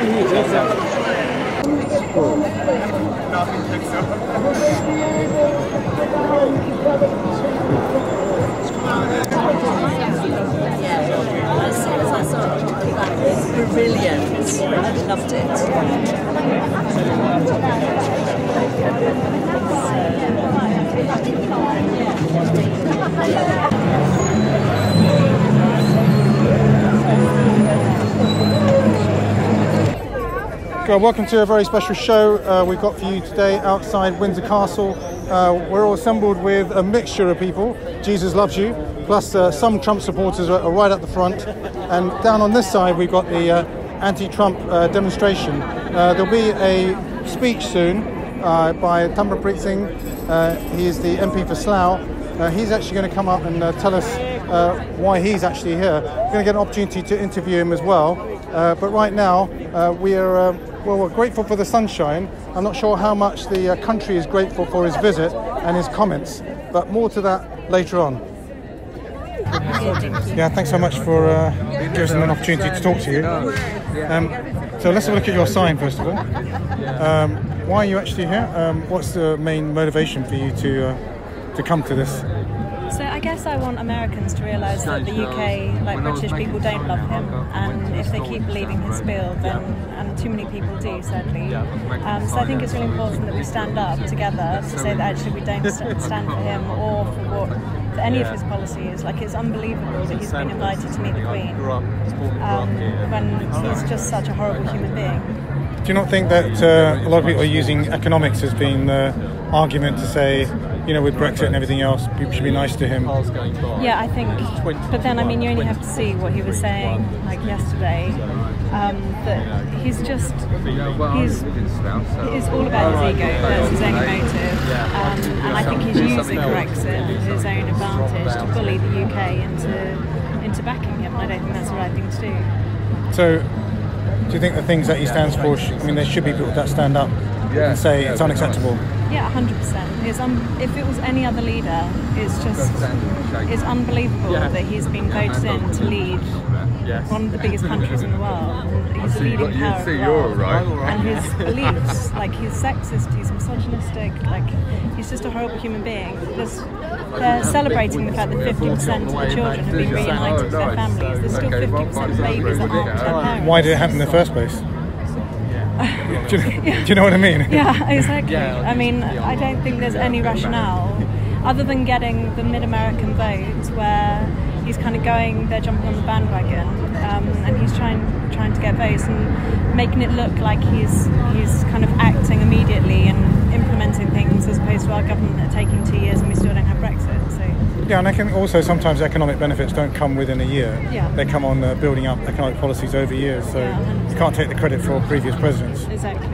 As soon as I saw it, it's brilliant. I loved Welcome to a very special show we've got for you today outside Windsor Castle. We're all assembled with a mixture of people. Jesus loves you, plus some Trump supporters are right at the front. And down on this side we've got the anti-Trump demonstration. There'll be a speech soon by Tambrapreet Singh. He is the MP for Slough. He's actually going to come up and tell us why he's actually here. We're going to get an opportunity to interview him as well. But right now we're grateful for the sunshine. I'm not sure how much the country is grateful for his visit and his comments, but more to that later on. Yeah, thanks so much for giving us an opportunity to talk to you. So let's have a look at your sign first of all. Why are you actually here? What's the main motivation for you to come to this? So I guess I want Americans to realise that the UK, like British people, don't love him, and if they keep believing his spiel, then, and too many people do, sadly. So I think it's really important that we stand up together to say that actually we don't stand for him or for any of his policies. Like, it's unbelievable that he's been invited to meet the Queen when he's just such a horrible human being. Do you not think that a lot of people are using economics as being the argument to say, you know, with Brexit and everything else, people should be nice to him? Yeah, I think. But then, I mean, you only have to see what he was saying, like yesterday, that he's just, it's all about his ego, there's his own motive, and I think he's using Brexit to his own advantage to bully the UK into backing him. I don't think that's the right thing to do. So, do you think the things that he stands for, I mean, there should be people that stand up and say it's unacceptable? Yeah, 100%. If it was any other leader, it's unbelievable that he's been voted in to lead one of the biggest countries in the world. He's a leading power of the world. And his beliefs, like, he's sexist, he's misogynistic, like, he's just a horrible human being. They're celebrating the fact that 50% of the children have been reunited with their families. There's still 50% of babies that aren't with their parents. Why did it happen in the first place? Do you know what I mean? Yeah, exactly. I mean, I don't think there's any rationale other than getting the mid-American vote, where he's kind of they're jumping on the bandwagon, and he's trying to get votes and making it look like he's kind of acting immediately and implementing things, as opposed to our government that are taking 2 years and we still don't have Brexit. So. Yeah, and I can also sometimes economic benefits don't come within a year. Yeah. They come on building up economic policies over years, so you can't take the credit for previous presidents. Exactly.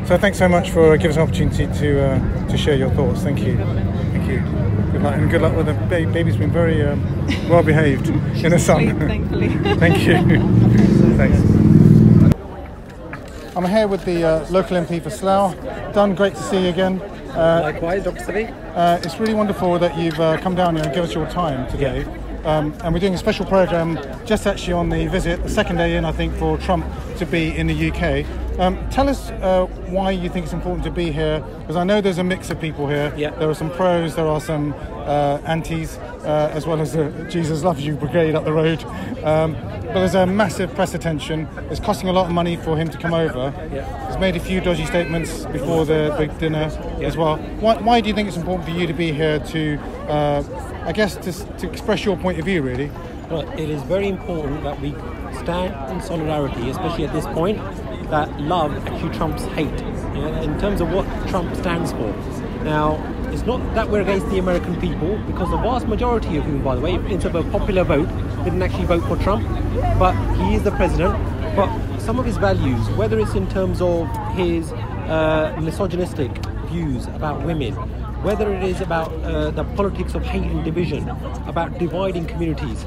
So thanks so much for giving us an opportunity to share your thoughts. Thank you. Thank you. Good luck, and good luck with the baby's been very well behaved in the sun. Thankfully. Thank you. Thanks. I'm here with the local MP for Slough. Dunn, great to see you again. Likewise, Dr. Savvy. It's really wonderful that you've come down here and give us your time today. And we're doing a special programme just actually on the visit, the second day in, I think, for Trump to be in the UK. Tell us why you think it's important to be here, because I know there's a mix of people here. Yeah. There are some pros, there are some antis, as well as the Jesus Loves You brigade up the road. But there's a massive press attention. It's costing a lot of money for him to come over. Yeah. He's made a few dodgy statements before the big dinner as well. Why do you think it's important for you to be here to, I guess, to express your point of view, really? Well, it is very important that we stand in solidarity, especially at this point, that love actually trumps hate, in terms of what Trump stands for. Now, it's not that we're against the American people, because the vast majority of whom, by the way, in terms of a popular vote, didn't actually vote for Trump, but he is the president. But some of his values, whether it's in terms of his misogynistic views about women, whether it is about the politics of hate and division, about dividing communities.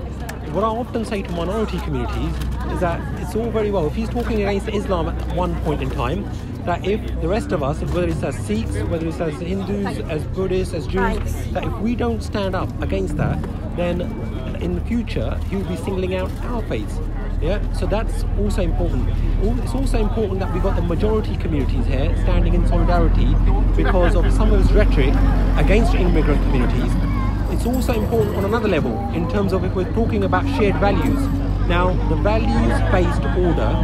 What I often say to minority communities is that it's all very well if he's talking against Islam at one point in time, that if the rest of us, whether it's as Sikhs, whether it's as Hindus, as Buddhists, as Jews, that if we don't stand up against that, then in the future he will be singling out our faith. Yeah, so that's also important. It's also important that we've got the majority communities here standing in solidarity because of some of his rhetoric against immigrant communities. It's also important on another level in terms of if we're talking about shared values. Now, the values-based order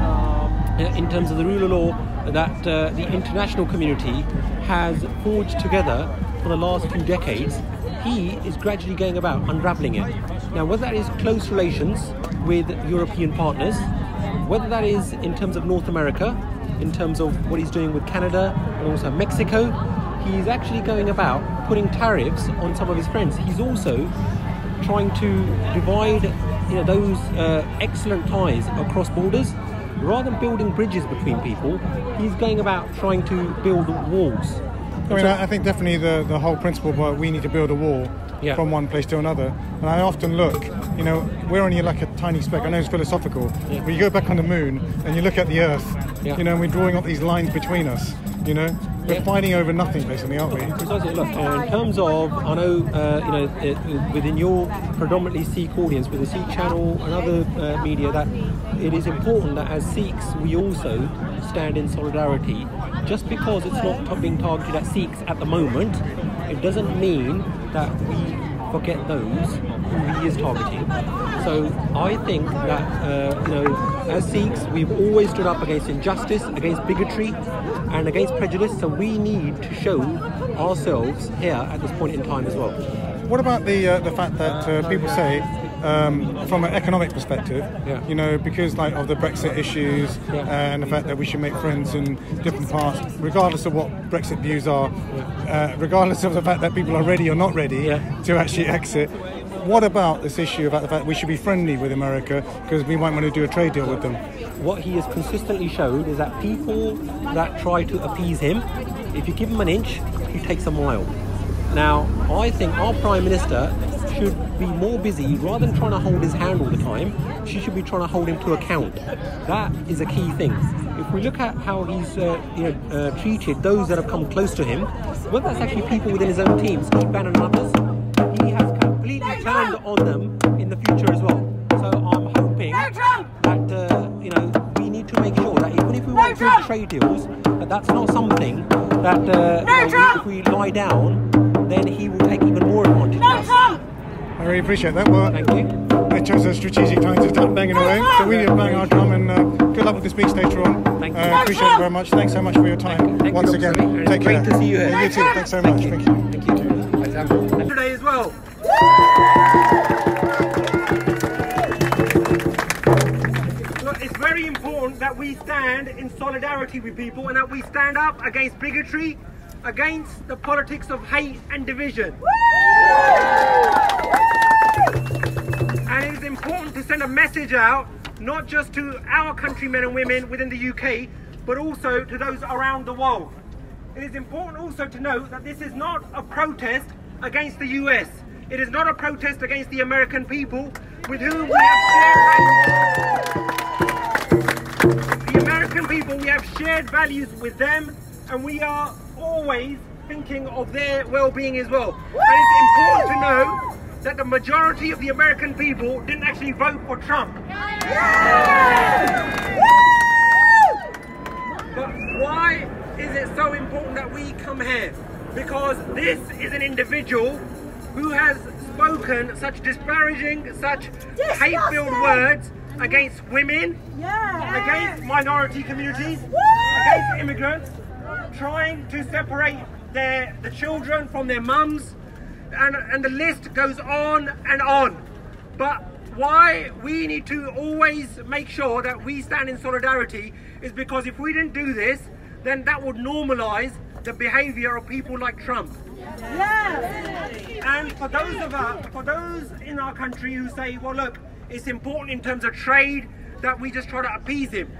in terms of the rule of law that the international community has forged together for the last few decades, he is gradually going about unravelling it. Now, whether that is close relations with European partners, whether that is in terms of North America, in terms of what he's doing with Canada and also Mexico, he's actually going about putting tariffs on some of his friends. He's also trying to divide, those excellent ties across borders. Rather than building bridges between people, he's going about trying to build walls. I mean, I think definitely the whole principle about we need to build a wall from one place to another. And I often look, we're only like a tiny speck. I know it's philosophical, but you go back on the moon and you look at the Earth, and we're drawing up these lines between us, We're fighting over nothing, basically, aren't we? Precisely. Look, in terms of, I know, within your predominantly Sikh audience, with the Sikh channel and other media, that it is important that as Sikhs we also stand in solidarity. Just because it's not being targeted at Sikhs at the moment, it doesn't mean that we forget those who he is targeting. So I think that, as Sikhs, we've always stood up against injustice, against bigotry, and against prejudice. So we need to show ourselves here at this point in time as well. What about the fact that people say, from an economic perspective, because of the Brexit issues and the fact that we should make friends in different parts, regardless of what Brexit views are, regardless of the fact that people are ready or not ready to actually exit. What about this issue about the fact that we should be friendly with America because we might want to do a trade deal with them? What he has consistently showed is that people that try to appease him, if you give him an inch, he takes a mile. Now, I think our Prime Minister should be more busy, rather than trying to hold his hand all the time, she should be trying to hold him to account. That is a key thing. If we look at how he's treated those that have come close to him, whether that's actually people within his own team, Steve Bannon and others, he has completely turned on them in the future as well. So I'm hoping that we need to make sure that even if we want to do trade deals, that's not something that if we lie down, then he will take even more advantage of us. I really appreciate that. Well, thank you. I chose a strategic time to start banging away. So we need to bang our drum, and good luck with the speech later on. Thank you. Appreciate it very much. Thanks so much for your time. Thank once you, again. Take care. Great to see you here. You too. Thanks so much. Thank you. Thank you. Today as well. Look, it's very important that we stand in solidarity with people and that we stand up against bigotry, against the politics of hate and division. And it is important to send a message out, not just to our countrymen and women within the UK, but also to those around the world. It is important also to note that this is not a protest against the US. It is not a protest against the American people with whom we have shared values. The American people, we have shared values with them, and we are always thinking of their well-being as well. And it's important to know that the majority of the American people didn't actually vote for Trump. But why is it so important that we come here? Because this is an individual who has spoken such disparaging, such hate-filled words against women, against minority communities, against immigrants, trying to separate the children from their mums, and the list goes on and on. But why we need to always make sure that we stand in solidarity is because if we didn't do this, then that would normalize the behavior of people like Trump. And for those in our country who say, well look, it's important in terms of trade that we just try to appease him,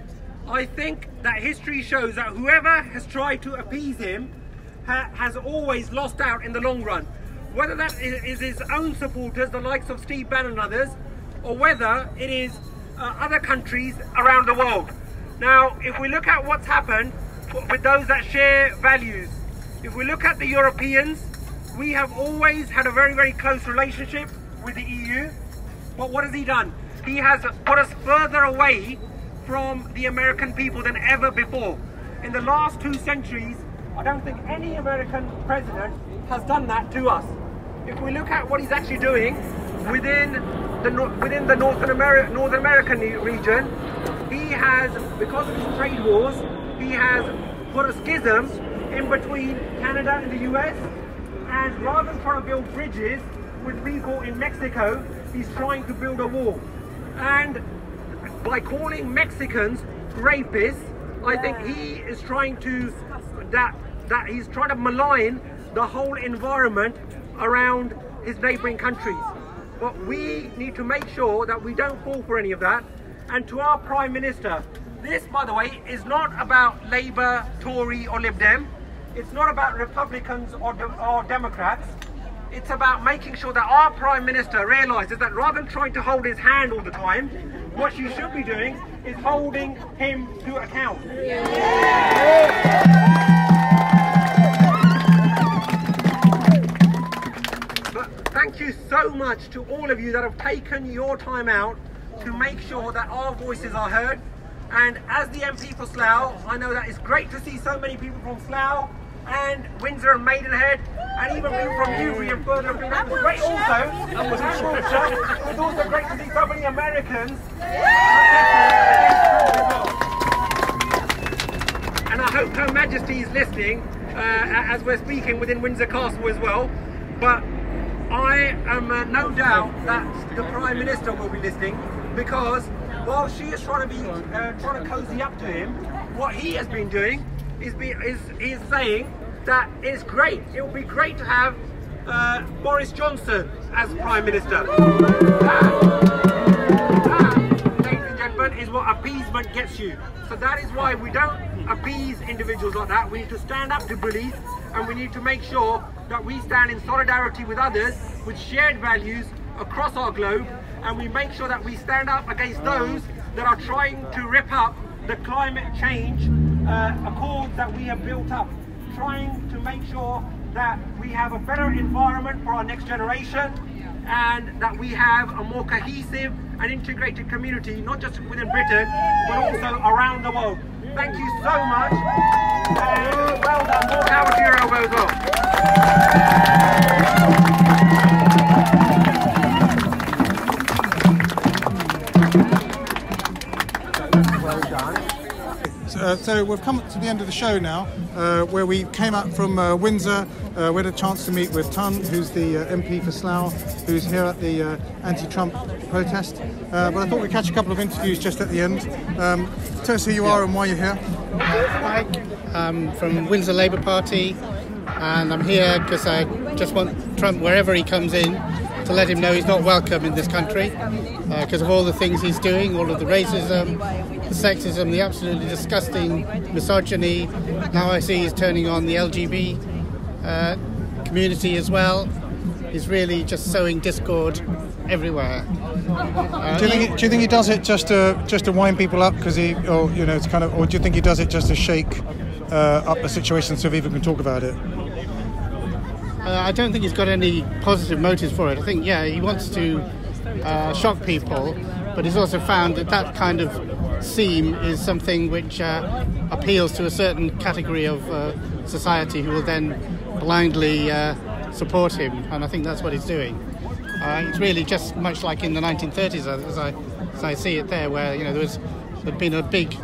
I think that history shows that whoever has tried to appease him has always lost out in the long run. Whether that is his own supporters, the likes of Steve Bannon and others, or whether it is other countries around the world. Now, if we look at what's happened with those that share values, if we look at the Europeans, we have always had a very, very close relationship with the EU. But what has he done? he has put us further away from the American people than ever before. In the last 2 centuries, I don't think any American president has done that to us. If we look at what he's actually doing within the Northern American region, he has, because of his trade wars, he has put a schism in between Canada and the US, and rather than trying to build bridges with people in Mexico, he's trying to build a wall. And by calling Mexicans rapists, I think he is trying to he's trying to malign the whole environment around his neighbouring countries. But we need to make sure that we don't fall for any of that. And to our Prime Minister, this, by the way, is not about Labour, Tory or Lib Dem. It's not about Republicans or Democrats. It's about making sure that our Prime Minister realises that rather than trying to hold his hand all the time, what she should be doing is holding him to account. But thank you so much to all of you that have taken your time out to make sure that our voices are heard. And as the MP for Slough, I know that it's great to see so many people from Slough and Windsor and Maidenhead, and even people from Newbury and further afield. That was great also. It's also great to see so many Americans. And I hope Her Majesty is listening as we're speaking within Windsor Castle as well. But I am no doubt that the Prime Minister will be listening, because while she is trying to cozy up to him, what he has been doing is saying that it's great. It would be great to have Boris Johnson as Prime Minister. That, ladies and gentlemen, is what appeasement gets you. So that is why we don't appease individuals like that. We need to stand up to bullies, and we need to make sure that we stand in solidarity with others with shared values across our globe, and we make sure that we stand up against those that are trying to rip up the climate change accords that we have built up, trying to make sure that we have a better environment for our next generation, and that we have a more cohesive and integrated community, not just within Britain, but also around the world. Thank you so much, and well done. More power to your elbow as well. So we've come to the end of the show now, where we came up from Windsor. We had a chance to meet with Tun, who's the MP for Slough, who's here at the anti-Trump protest. But I thought we'd catch a couple of interviews just at the end. Tell us who you are and why you're here. I'm from Windsor Labour Party, and I'm here because I just want Trump, wherever he comes in, to let him know he's not welcome in this country because of all the things he's doing, all of the racism, the sexism, the absolutely disgusting misogyny. Now I see he's turning on the LGBT community as well. He's really just sowing discord everywhere. Do you think he does it just to wind people up because it's kind of, or do you think he does it just to shake up the situation so people can talk about it? I don't think he's got any positive motives for it. I think, he wants to shock people, but he's also found that kind of theme is something which appeals to a certain category of society who will then blindly support him, and I think that's what he's doing. It's really just much like in the 1930s, as I see it there, where there'd been a big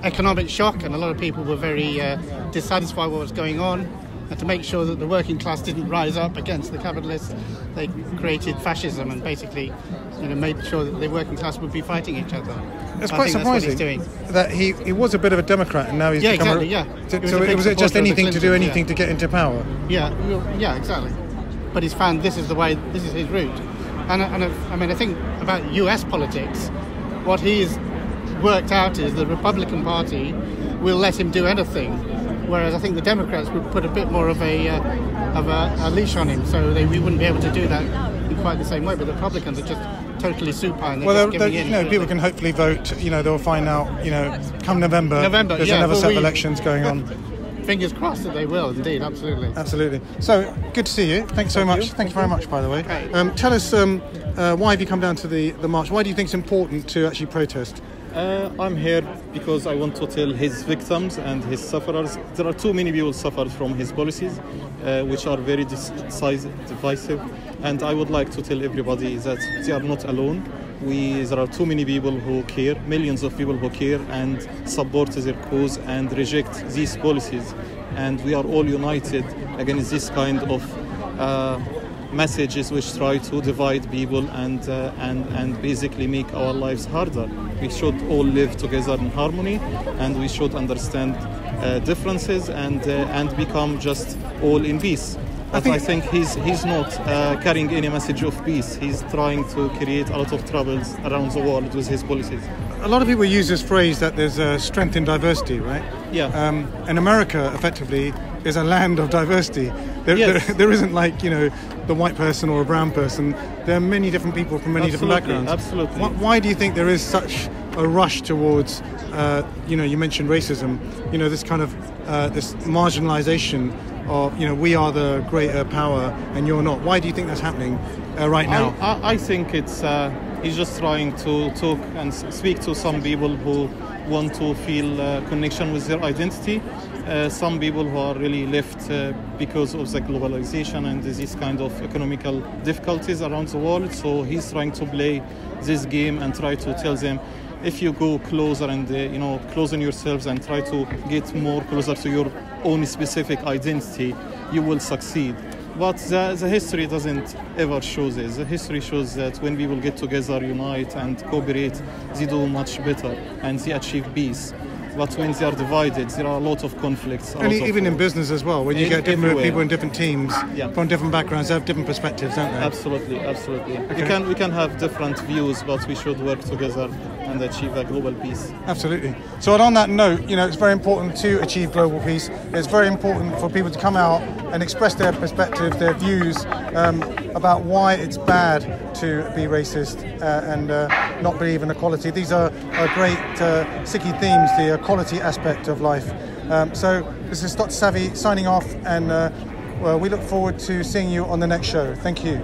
economic shock, and a lot of people were very dissatisfied with what was going on. And to make sure that the working class didn't rise up against the capitalists, they created fascism and basically, made sure that the working class would be fighting each other. It's quite surprising that he was a bit of a Democrat and now he's become exactly, was it just anything to do anything to get into power? Yeah, exactly. But he's found this is his route. And I think about US politics, what he's worked out is the Republican Party will let him do anything, whereas I think the Democrats would put a bit more of a leash on him, so we wouldn't be able to do that in quite the same way. But the Republicans are just totally supine. People can hopefully vote. They'll find out. Come November, there's another set of elections going on. fingers crossed that they will, indeed, absolutely. Absolutely. So, good to see you. Thanks so much. Thank you very much, by the way. Okay. Tell us, why have you come down to the march? Why do you think it's important to actually protest? I'm here because I want to tell his victims and his sufferers. There are too many people suffered from his policies, which are very divisive. And I would like to tell everybody that they are not alone. There are too many people who care, millions of people who care and support their cause and reject these policies. And we are all united against this kind of messages which try to divide people and basically make our lives harder. We should all live together in harmony, and we should understand differences and become just all in peace. But I think he's not carrying any message of peace. He's trying to create a lot of troubles around the world with his policies. A lot of people use this phrase that there's strength in diversity, right? Yeah. And America, effectively, is a land of diversity. There isn't like, the white person or a brown person. There are many different people from many different backgrounds. Absolutely. Why do you think there is such a rush towards, you mentioned racism, this kind of this marginalization of, we are the greater power and you're not. Why do you think that's happening right now? I think he's just trying to talk and speak to some people who want to feel connection with their identity. Some people who are really left because of the globalization and these kind of economical difficulties around the world. So he's trying to play this game and try to tell them, if you go closer and closing yourselves and try to get more closer to your own specific identity, you will succeed. But the history doesn't ever show this. The history shows that when people get together, unite and cooperate, they do much better and they achieve peace. But when they are divided, there are a lot of conflicts. And even in business as well, when you get different people in different teams from different backgrounds, they have different perspectives, don't they? Absolutely. Okay. We can have different views, but we should work together and achieve a global peace. Absolutely. So on that note, it's very important to achieve global peace. It's very important for people to come out and express their perspectives, their views about why it's bad to be racist and not believe in equality. These are great sticky themes, the equality aspect of life. So this is Dr. Savvy signing off, and we look forward to seeing you on the next show. Thank you.